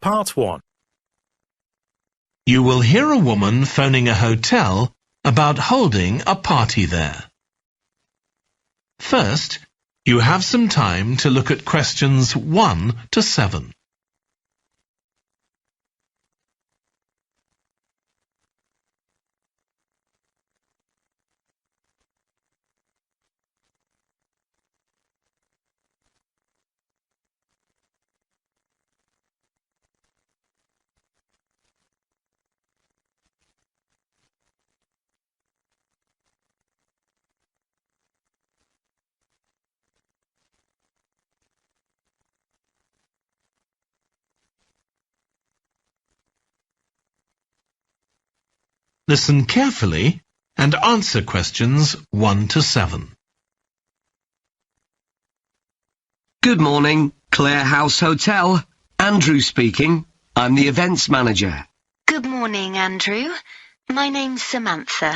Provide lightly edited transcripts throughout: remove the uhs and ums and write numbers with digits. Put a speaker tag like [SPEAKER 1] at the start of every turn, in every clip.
[SPEAKER 1] Part 1.
[SPEAKER 2] You will hear a woman phoning a hotel about holding a party there. First, you have some time to look at questions 1 to 7. Listen carefully and answer questions 1 to 7.
[SPEAKER 3] Good morning, Clare House Hotel. Andrew speaking. I'm the events manager.
[SPEAKER 4] Good morning, Andrew. My name's Samantha.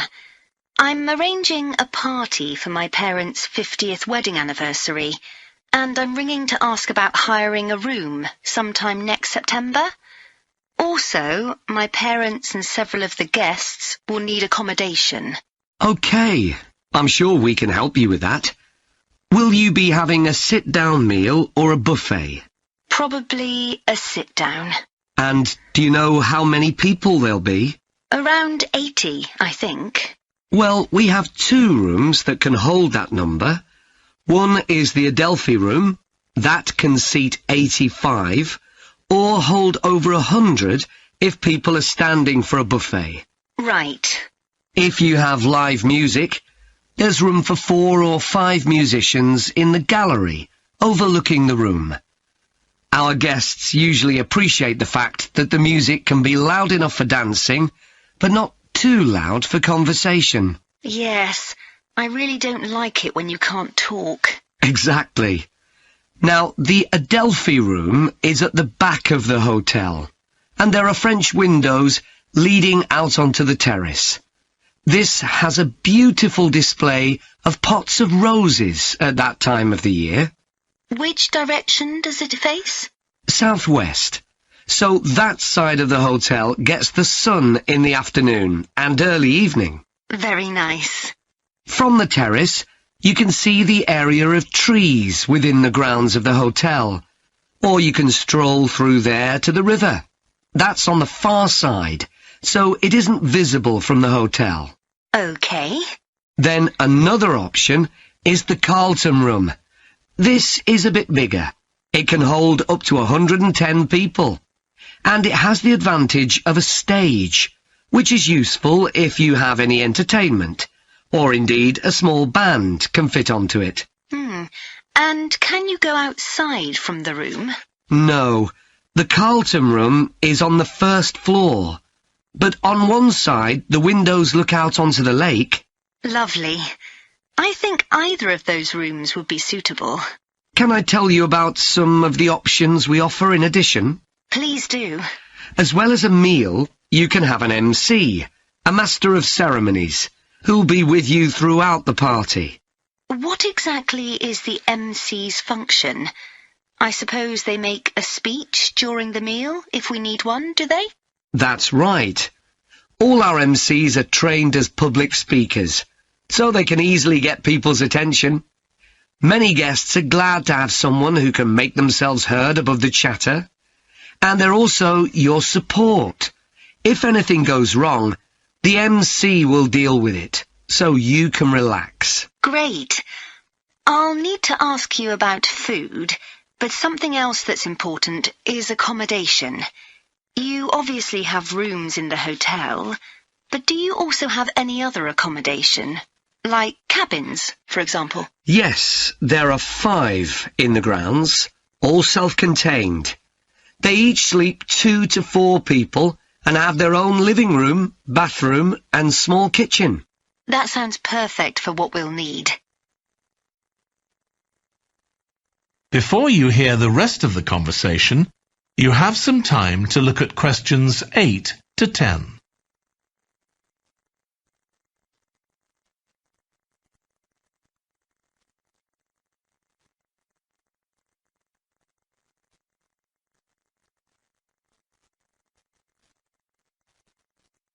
[SPEAKER 4] I'm arranging a party for my parents' 50th wedding anniversary, and I'm ringing to ask about hiring a room sometime next September. Also, my parents and several of the guests will need accommodation.
[SPEAKER 3] OK, I'm sure we can help you with that. Will you be having a sit-down meal or a buffet?
[SPEAKER 4] Probably a sit-down.
[SPEAKER 3] And do you know how many people there'll be?
[SPEAKER 4] Around 80, I think.
[SPEAKER 3] Well, we have 2 rooms that can hold that number. One is the Adelphi room. That can seat 85, or hold over 100 if people are standing for a buffet.
[SPEAKER 4] Right.
[SPEAKER 3] If you have live music, there's room for 4 or 5 musicians in the gallery, overlooking the room. Our guests usually appreciate the fact that the music can be loud enough for dancing, but not too loud for conversation.
[SPEAKER 4] Yes, I really don't like it when you can't talk.
[SPEAKER 3] Exactly. Now, the Adelphi room is at the back of the hotel, and there are French windows leading out onto the terrace. This has a beautiful display of pots of roses at that time of the year.
[SPEAKER 4] Which direction does it face?
[SPEAKER 3] Southwest. So that side of the hotel gets the sun in the afternoon and early evening.
[SPEAKER 4] Very nice.
[SPEAKER 3] From the terrace, you can see the area of trees within the grounds of the hotel, or you can stroll through there to the river. That's on the far side, so it isn't visible from the hotel.
[SPEAKER 4] OK.
[SPEAKER 3] Then another option is the Carlton room. This is a bit bigger. It can hold up to 110 people, and it has the advantage of a stage, which is useful if you have any entertainment, or indeed a small band can fit onto it.
[SPEAKER 4] And can you go outside from the room?
[SPEAKER 3] No, the Carlton room is on the first floor, but on one side the windows look out onto the lake.
[SPEAKER 4] Lovely. I think either of those rooms would be suitable.
[SPEAKER 3] Can I tell you about some of the options we offer in addition?
[SPEAKER 4] Please do.
[SPEAKER 3] As well as a meal, you can have an MC, a master of ceremonies, who'll be with you throughout the party.
[SPEAKER 4] What exactly is the MC's function? I suppose they make a speech during the meal, if we need one, do they?
[SPEAKER 3] That's right. All our MCs are trained as public speakers, so they can easily get people's attention. Many guests are glad to have someone who can make themselves heard above the chatter. And they're also your support. If anything goes wrong, the MC will deal with it, so you can relax.
[SPEAKER 4] Great. I'll need to ask you about food, but something else that's important is accommodation. You obviously have rooms in the hotel, but do you also have any other accommodation? Like cabins, for example?
[SPEAKER 3] Yes, there are 5 in the grounds, all self-contained. They each sleep 2 to 4 people and have their own living room, bathroom and small kitchen.
[SPEAKER 4] That sounds perfect for what we'll need.
[SPEAKER 2] Before you hear the rest of the conversation, you have some time to look at questions 8 to 10.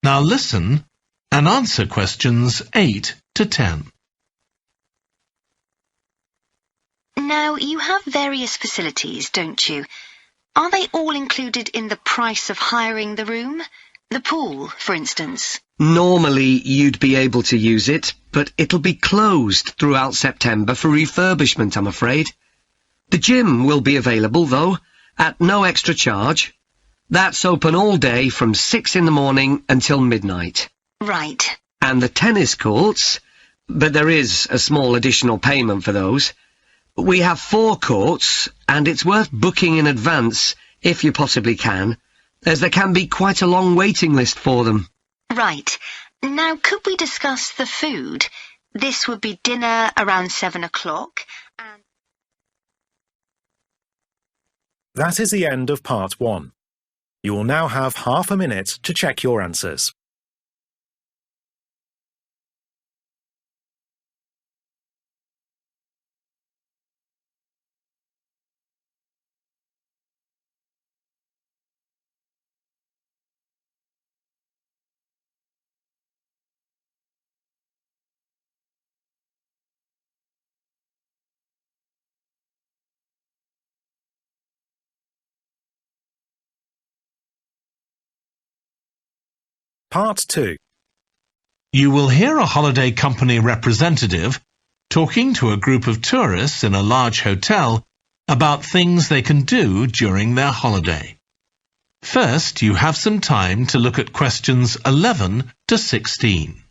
[SPEAKER 2] Now listen and answer questions 8 to 10.
[SPEAKER 4] Now, you have various facilities, don't you? Are they all included in the price of hiring the room? The pool, for instance?
[SPEAKER 3] Normally you'd be able to use it, but it'll be closed throughout September for refurbishment, I'm afraid. The gym will be available, though, at no extra charge. That's open all day from 6 in the morning until midnight.
[SPEAKER 4] Right.
[SPEAKER 3] And the tennis courts, but there is a small additional payment for those. We have 4 courts, and it's worth booking in advance, if you possibly can, as there can be quite a long waiting list for them.
[SPEAKER 4] Right. Now, could we discuss the food? This would be dinner around 7 o'clock, and...
[SPEAKER 1] That is the end of part 1. You will now have half a minute to check your answers. Part 2.
[SPEAKER 2] You will hear a holiday company representative talking to a group of tourists in a large hotel about things they can do during their holiday. First, you have some time to look at questions 11 to 16.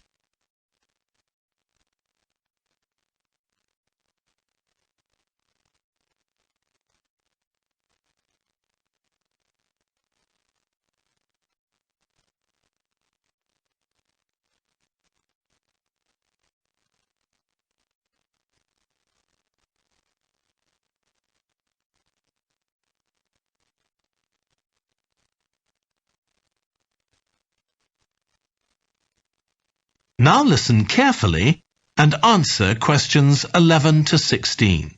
[SPEAKER 2] Now listen carefully and answer questions 11 to 16.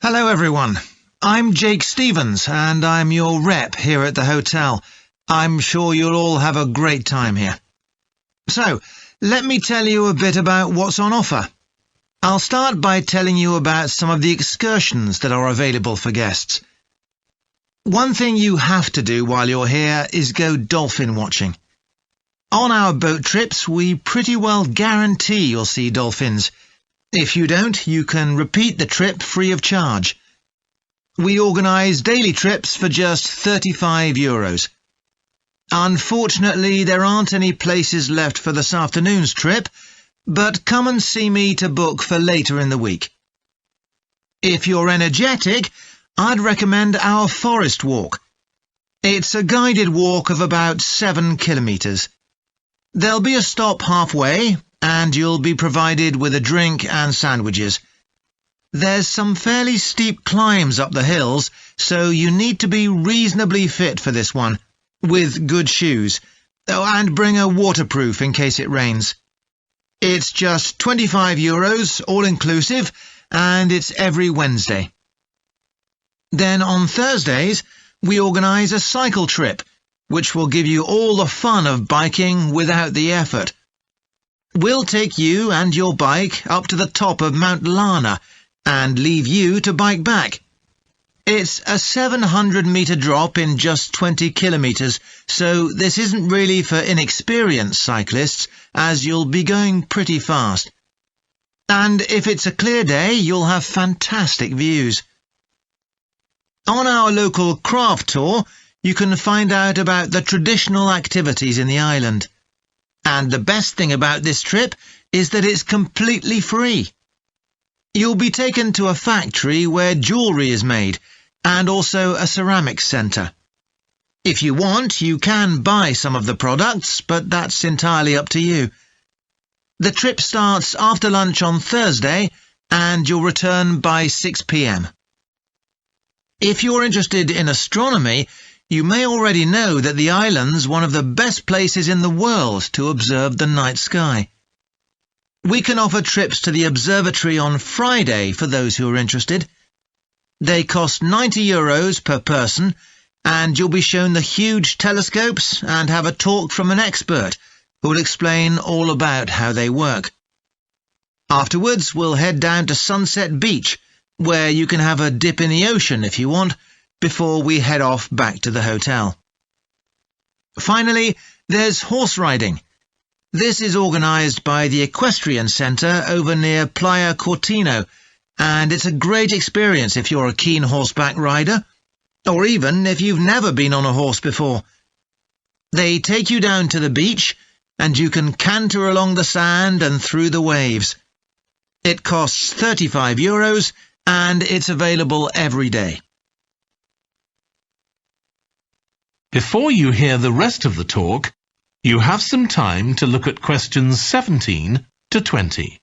[SPEAKER 5] Hello everyone, I'm Jake Stevens and I'm your rep here at the hotel. I'm sure you'll all have a great time here. So, let me tell you a bit about what's on offer. I'll start by telling you about some of the excursions that are available for guests. One thing you have to do while you're here is go dolphin watching. On our boat trips, we pretty well guarantee you'll see dolphins. If you don't, you can repeat the trip free of charge. We organise daily trips for just €35. Unfortunately, there aren't any places left for this afternoon's trip, but come and see me to book for later in the week. If you're energetic, I'd recommend our forest walk. It's a guided walk of about 7 kilometres. There'll be a stop halfway, and you'll be provided with a drink and sandwiches. There's some fairly steep climbs up the hills, so you need to be reasonably fit for this one, with good shoes. Oh, and bring a waterproof in case it rains. It's just €25, all-inclusive, and it's every Wednesday. Then on Thursdays, we organise a cycle trip, which will give you all the fun of biking without the effort. We'll take you and your bike up to the top of Mount Lana and leave you to bike back. It's a 700-metre drop in just 20 kilometres, so this isn't really for inexperienced cyclists, as you'll be going pretty fast. And if it's a clear day, you'll have fantastic views. On our local craft tour, you can find out about the traditional activities in the island. And the best thing about this trip is that it's completely free. You'll be taken to a factory where jewellery is made, and also a ceramics centre. If you want, you can buy some of the products, but that's entirely up to you. The trip starts after lunch on Thursday, and you'll return by 6 p.m. If you're interested in astronomy, you may already know that the island's one of the best places in the world to observe the night sky. We can offer trips to the observatory on Friday for those who are interested. They cost €90 per person, and you'll be shown the huge telescopes and have a talk from an expert who will explain all about how they work. Afterwards, we'll head down to Sunset Beach, where you can have a dip in the ocean if you want, before we head off back to the hotel. Finally, there's horse riding. This is organised by the Equestrian Centre over near Playa Cortino, and it's a great experience if you're a keen horseback rider, or even if you've never been on a horse before. They take you down to the beach, and you can canter along the sand and through the waves. It costs €35, and it's available every day.
[SPEAKER 2] Before you hear the rest of the talk, you have some time to look at questions 17 to 20.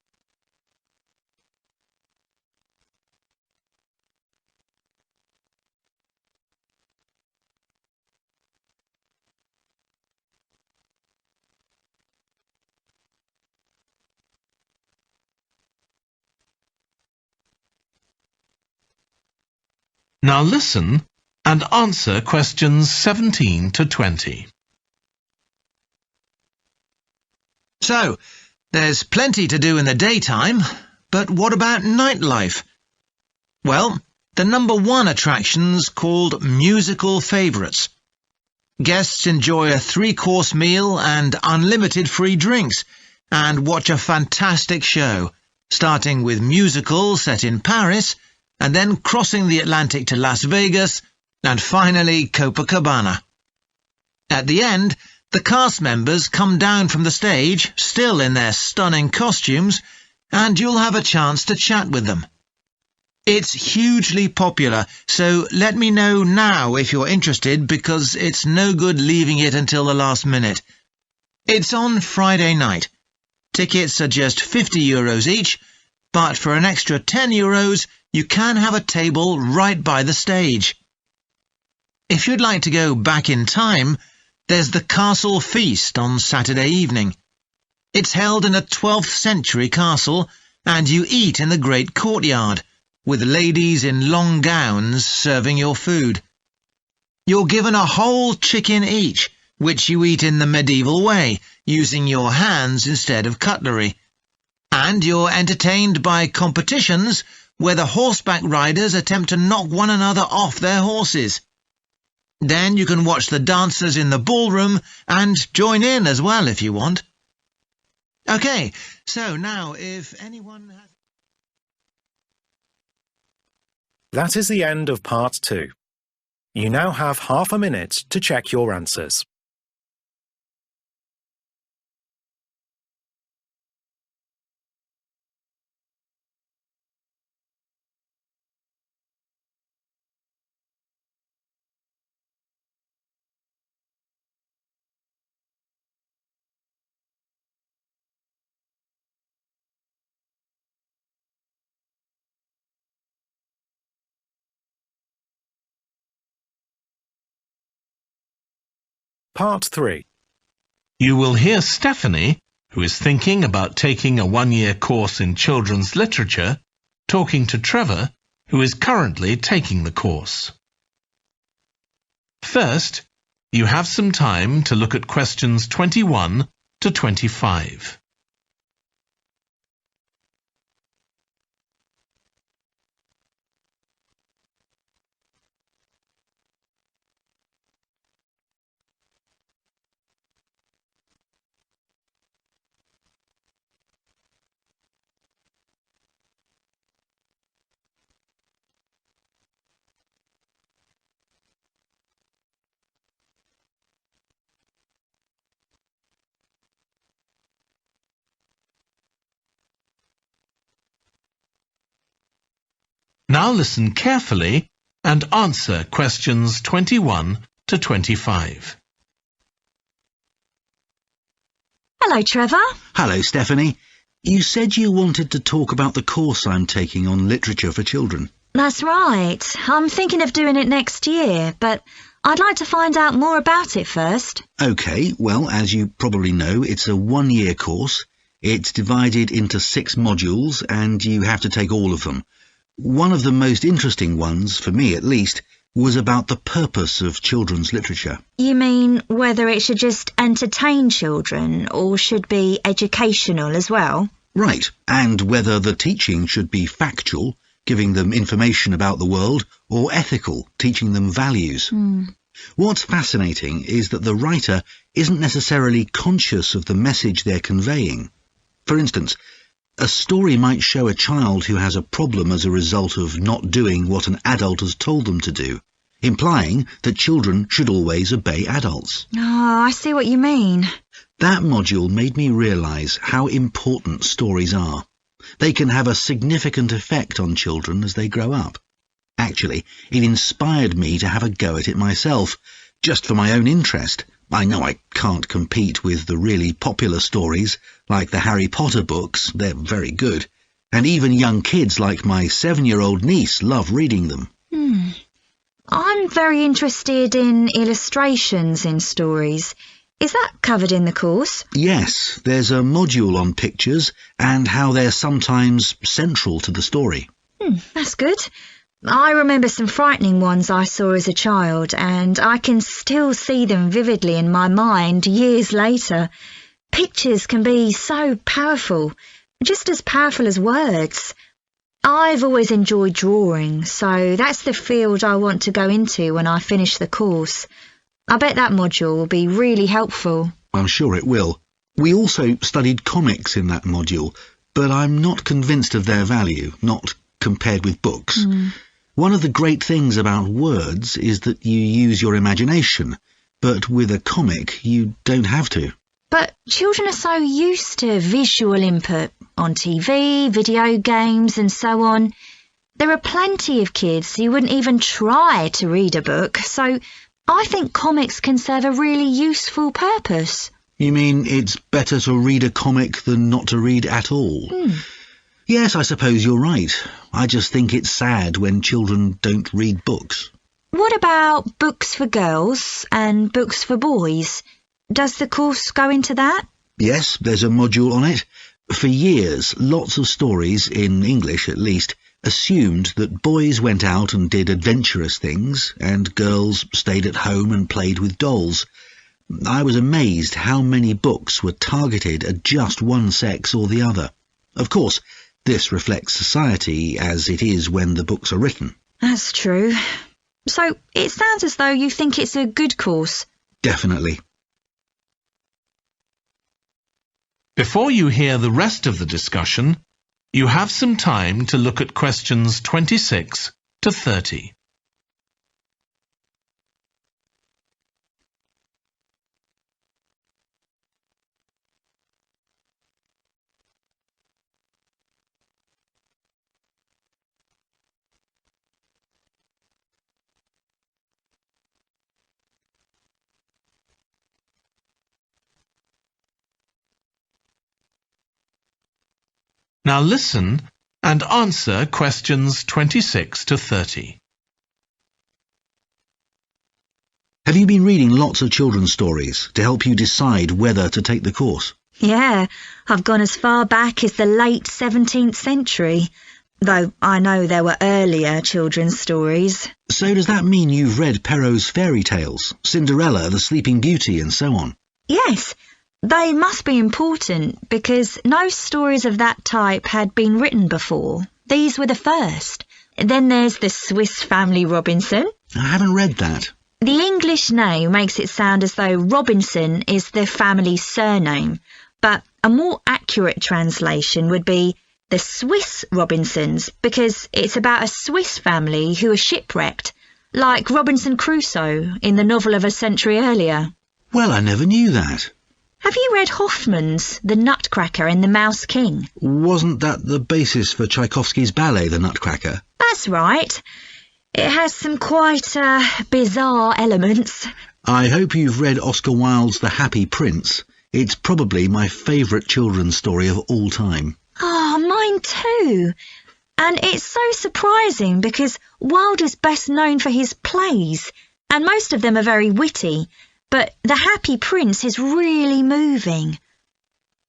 [SPEAKER 2] Now listen and answer questions 17 to 20.
[SPEAKER 5] So, there's plenty to do in the daytime, but what about nightlife? Well, the number one attraction's called Musical Favourites. Guests enjoy a 3-course meal and unlimited free drinks, and watch a fantastic show, starting with musicals set in Paris, and then crossing the Atlantic to Las Vegas, and finally Copacabana. At the end, the cast members come down from the stage, still in their stunning costumes, and you'll have a chance to chat with them. It's hugely popular, so let me know now if you're interested, because it's no good leaving it until the last minute. It's on Friday night. Tickets are just €50 each, but for an extra €10, you can have a table right by the stage. If you'd like to go back in time, there's the Castle Feast on Saturday evening. It's held in a 12th century castle, and you eat in the great courtyard, with ladies in long gowns serving your food. You're given a whole chicken each, which you eat in the medieval way, using your hands instead of cutlery. And you're entertained by competitions where the horseback riders attempt to knock one another off their horses. Then you can watch the dancers in the ballroom and join in as well if you want. OK, so now if anyone has...
[SPEAKER 1] That is the end of part 2. You now have half a minute to check your answers. Part 3.
[SPEAKER 2] You will hear Stephanie, who is thinking about taking a 1-year course in children's literature, talking to Trevor, who is currently taking the course. First, you have some time to look at questions 21 to 25. Now listen carefully and answer questions 21 to 25.
[SPEAKER 6] Hello, Trevor.
[SPEAKER 7] Hello, Stephanie. You said you wanted to talk about the course I'm taking on literature for children.
[SPEAKER 6] That's right. I'm thinking of doing it next year, but I'd like to find out more about it first.
[SPEAKER 7] OK, well, as you probably know, it's a 1-year course. It's divided into 6 modules, and you have to take all of them. One of the most interesting ones, for me at least, was about the purpose of children's literature.
[SPEAKER 6] You mean whether it should just entertain children or should be educational as well?
[SPEAKER 7] Right, and whether the teaching should be factual, giving them information about the world, or ethical, teaching them values. What's fascinating is that the writer isn't necessarily conscious of the message they're conveying. For instance, a story might show a child who has a problem as a result of not doing what an adult has told them to do, implying that children should always obey adults.
[SPEAKER 6] Oh, I see what you mean.
[SPEAKER 7] That module made me realise how important stories are. They can have a significant effect on children as they grow up. Actually, it inspired me to have a go at it myself, just for my own interest. I know I can't compete with the really popular stories, like the Harry Potter books. They're very good. And even young kids like my 7-year-old niece love reading them.
[SPEAKER 6] I'm very interested in illustrations in stories. Is that covered in the course?
[SPEAKER 7] Yes, there's a module on pictures and how they're sometimes central to the story.
[SPEAKER 6] That's good. I remember some frightening ones I saw as a child, and I can still see them vividly in my mind years later. Pictures can be so powerful, just as powerful as words. I've always enjoyed drawing, so that's the field I want to go into when I finish the course. I bet that module will be really helpful.
[SPEAKER 7] I'm sure it will. We also studied comics in that module, but I'm not convinced of their value, not compared with books. One of the great things about words is that you use your imagination, but with a comic you don't have to.
[SPEAKER 6] But children are so used to visual input on TV, video games and so on. There are plenty of kids who wouldn't even try to read a book, so I think comics can serve a really useful purpose.
[SPEAKER 7] You mean it's better to read a comic than not to read at all? Yes, I suppose you're right. I just think it's sad when children don't read books.
[SPEAKER 6] What about books for girls and books for boys? Does the course go into that?
[SPEAKER 7] Yes, there's a module on it. For years, lots of stories, in English at least, assumed that boys went out and did adventurous things, and girls stayed at home and played with dolls. I was amazed how many books were targeted at just one sex or the other. Of course, this reflects society as it is when the books are written.
[SPEAKER 6] That's true. So it sounds as though you think it's a good course.
[SPEAKER 7] Definitely.
[SPEAKER 2] Before you hear the rest of the discussion, you have some time to look at questions 26 to 30. Now listen and answer questions 26 to 30.
[SPEAKER 7] Have you been reading lots of children's stories to help you decide whether to take the course?
[SPEAKER 6] Yeah, I've gone as far back as the late 17th century, though I know there were earlier children's stories.
[SPEAKER 7] So does that mean you've read Perrault's fairy tales, Cinderella, the Sleeping Beauty, and so on?
[SPEAKER 6] Yes. They must be important because no stories of that type had been written before. These were the first. Then there's the Swiss Family Robinson.
[SPEAKER 7] I haven't read that.
[SPEAKER 6] The English name makes it sound as though Robinson is the family's surname, but a more accurate translation would be the Swiss Robinsons because it's about a Swiss family who are shipwrecked, like Robinson Crusoe in the novel of a century earlier.
[SPEAKER 7] Well, I never knew that.
[SPEAKER 6] Have you read Hoffmann's The Nutcracker and the Mouse King?
[SPEAKER 7] Wasn't that the basis for Tchaikovsky's ballet, The Nutcracker?
[SPEAKER 6] That's right. It has some quite bizarre elements.
[SPEAKER 7] I hope you've read Oscar Wilde's The Happy Prince. It's probably my favourite children's story of all time.
[SPEAKER 6] Oh, mine too. And it's so surprising because Wilde is best known for his plays, and most of them are very witty. But The Happy Prince is really moving.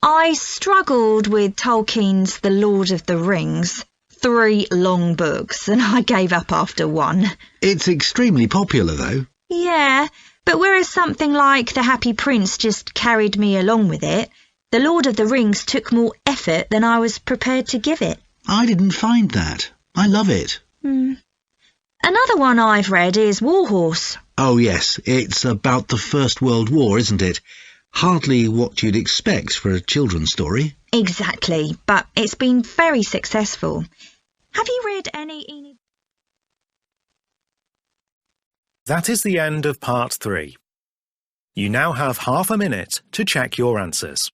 [SPEAKER 6] I struggled with Tolkien's The Lord of the Rings. 3 long books and I gave up after 1.
[SPEAKER 7] It's extremely popular, though.
[SPEAKER 6] Yeah, but whereas something like The Happy Prince just carried me along with it, The Lord of the Rings took more effort than I was prepared to give it.
[SPEAKER 7] I didn't find that. I love it.
[SPEAKER 6] Another one I've read is Warhorse.
[SPEAKER 7] Oh, yes, it's about the First World War, isn't it? Hardly what you'd expect for a children's story.
[SPEAKER 6] Exactly, but it's been very successful. Have you read any...
[SPEAKER 1] That is the end of part 3. You now have half a minute to check your answers.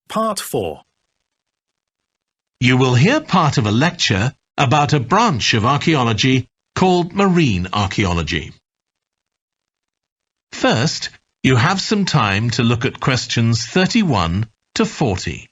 [SPEAKER 1] Part 4.
[SPEAKER 2] You will hear part of a lecture about a branch of archaeology called marine archaeology. First, you have some time to look at questions 31 to 40.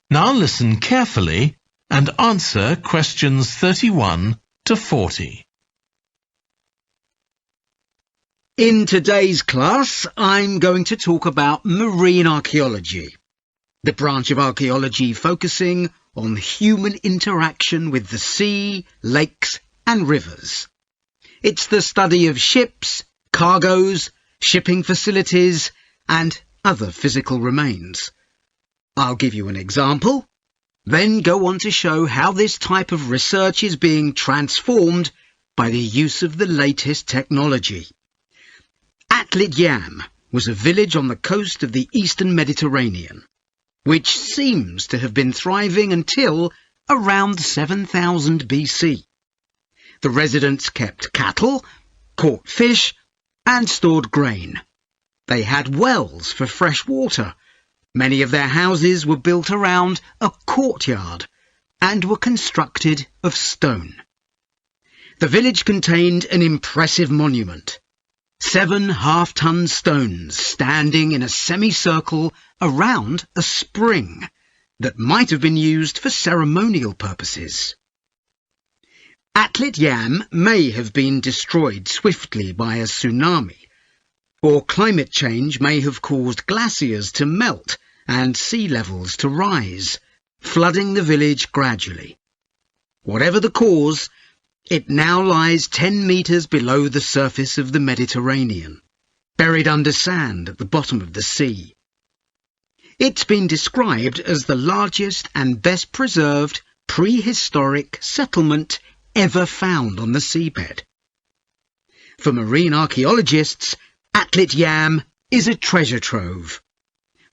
[SPEAKER 2] Now listen carefully and answer questions 31 to 40.
[SPEAKER 8] In today's class, I'm going to talk about marine archaeology, the branch of archaeology focusing on human interaction with the sea, lakes and rivers. It's the study of ships, cargoes, shipping facilities and other physical remains. I'll give you an example, then go on to show how this type of research is being transformed by the use of the latest technology. Atlit Yam was a village on the coast of the eastern Mediterranean, which seems to have been thriving until around 7000 BC. The residents kept cattle, caught fish, and stored grain. They had wells for fresh water. Many of their houses were built around a courtyard and were constructed of stone. The village contained an impressive monument, 7 half-ton stones standing in a semicircle around a spring that might have been used for ceremonial purposes. Atlit Yam may have been destroyed swiftly by a tsunami, or climate change may have caused glaciers to melt and sea levels to rise, flooding the village gradually. Whatever the cause, it now lies 10 metres below the surface of the Mediterranean, buried under sand at the bottom of the sea. It's been described as the largest and best preserved prehistoric settlement ever found on the seabed. For marine archaeologists, Atlit Yam is a treasure trove.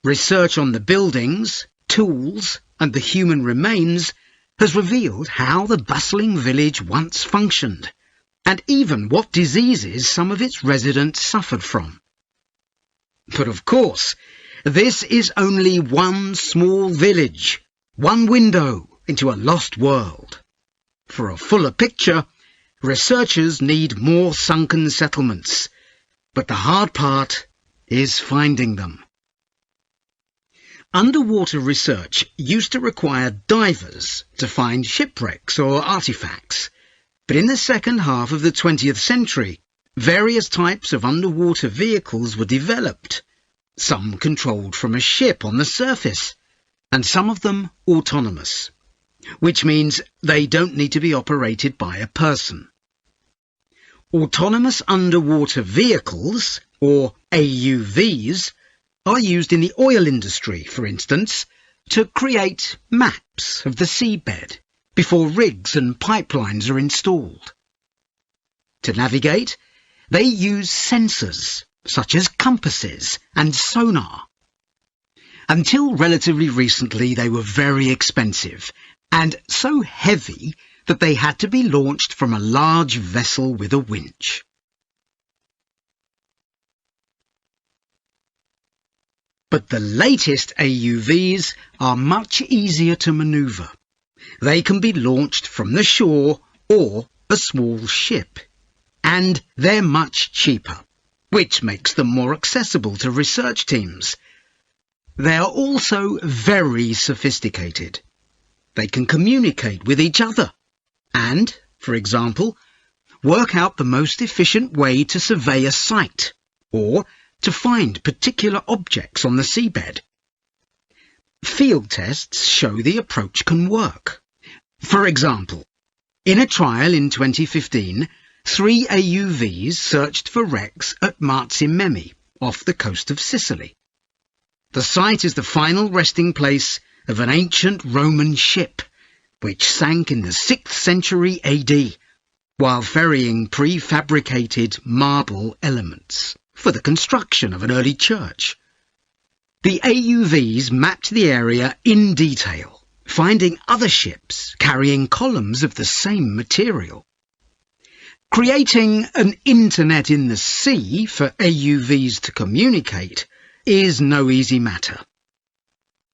[SPEAKER 8] Research on the buildings, tools, and the human remains has revealed how the bustling village once functioned, and even what diseases some of its residents suffered from. But of course, this is only one small village, one window into a lost world. For a fuller picture, researchers need more sunken settlements, but the hard part is finding them. Underwater research used to require divers to find shipwrecks or artifacts, but in the second half of the 20th century, various types of underwater vehicles were developed, some controlled from a ship on the surface, and some of them autonomous, which means they don't need to be operated by a person. Autonomous underwater vehicles, or AUVs, are used in the oil industry, for instance, to create maps of the seabed before rigs and pipelines are installed. To navigate, they use sensors such as compasses and sonar. Until relatively recently, they were very expensive and so heavy that they had to be launched from a large vessel with a winch. But the latest AUVs are much easier to manoeuvre. They can be launched from the shore or a small ship, and they're much cheaper, which makes them more accessible to research teams. They are also very sophisticated. They can communicate with each other and, for example, work out the most efficient way to survey a site or to find particular objects on the seabed. Field tests show the approach can work. For example, in a trial in 2015, 3 AUVs searched for wrecks at Marzi off the coast of Sicily. The site is the final resting place of an ancient Roman ship, which sank in the 6th century AD, while ferrying prefabricated marble elements for the construction of an early church. The AUVs mapped the area in detail, finding other ships carrying columns of the same material. Creating an internet in the sea for AUVs to communicate is no easy matter.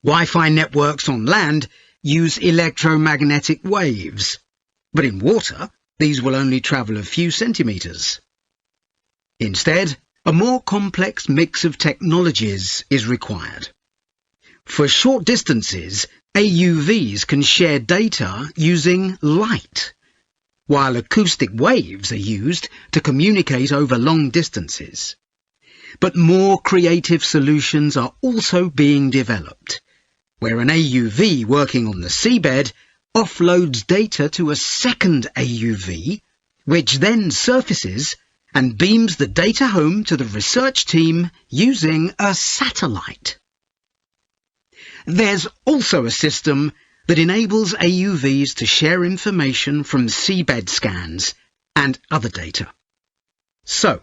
[SPEAKER 8] Wi-Fi networks on land use electromagnetic waves, but in water these will only travel a few centimetres. Instead, a more complex mix of technologies is required. For short distances, AUVs can share data using light, while acoustic waves are used to communicate over long distances. But more creative solutions are also being developed, where an AUV working on the seabed offloads data to a second AUV, which then surfaces and beams the data home to the research team using a satellite. There's also a system that enables AUVs to share information from seabed scans and other data. So,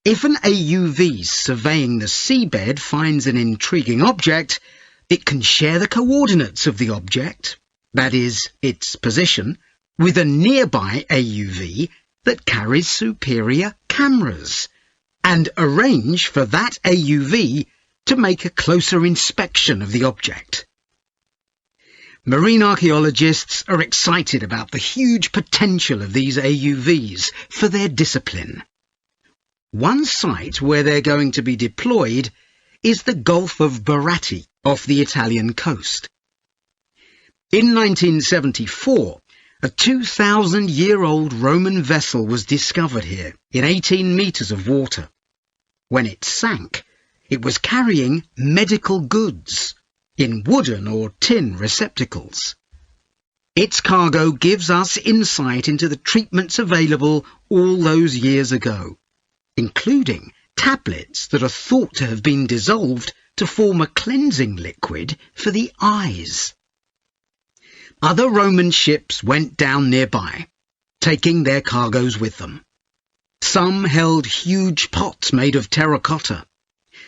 [SPEAKER 8] if an AUV surveying the seabed finds an intriguing object, it can share the coordinates of the object, that is, its position, with a nearby AUV that carries superior cameras, and arrange for that AUV to make a closer inspection of the object. Marine archaeologists are excited about the huge potential of these AUVs for their discipline. One site where they're going to be deployed is the Gulf of Baratti off the Italian coast. In 1974, a 2,000-year-old Roman vessel was discovered here in 18 metres of water. When it sank, it was carrying medical goods in wooden or tin receptacles. Its cargo gives us insight into the treatments available all those years ago, including tablets that are thought to have been dissolved to form a cleansing liquid for the eyes. Other Roman ships went down nearby, taking their cargoes with them. Some held huge pots made of terracotta.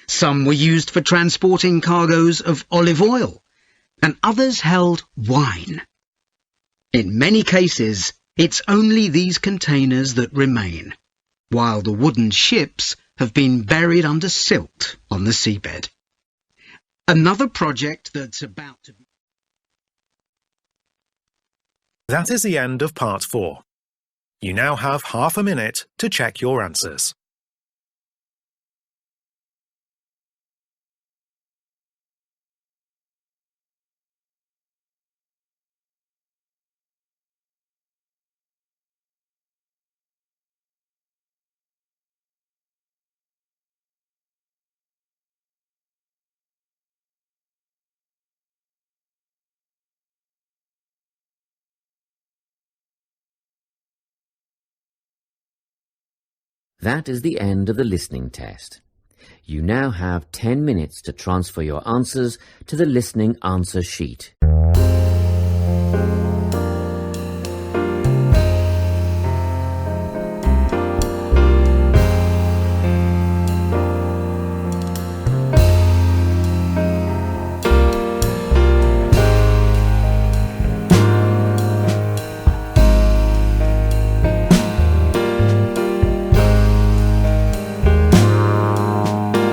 [SPEAKER 8] Some were used for transporting cargoes of olive oil, and others held wine. In many cases, it's only these containers that remain, while the wooden ships have been buried under silt on the seabed. Another project that's about to be...
[SPEAKER 1] That is the end of part 4. You now have half a minute to check your answers.
[SPEAKER 9] That is the end of the listening test. You now have 10 minutes to transfer your answers to the listening answer sheet.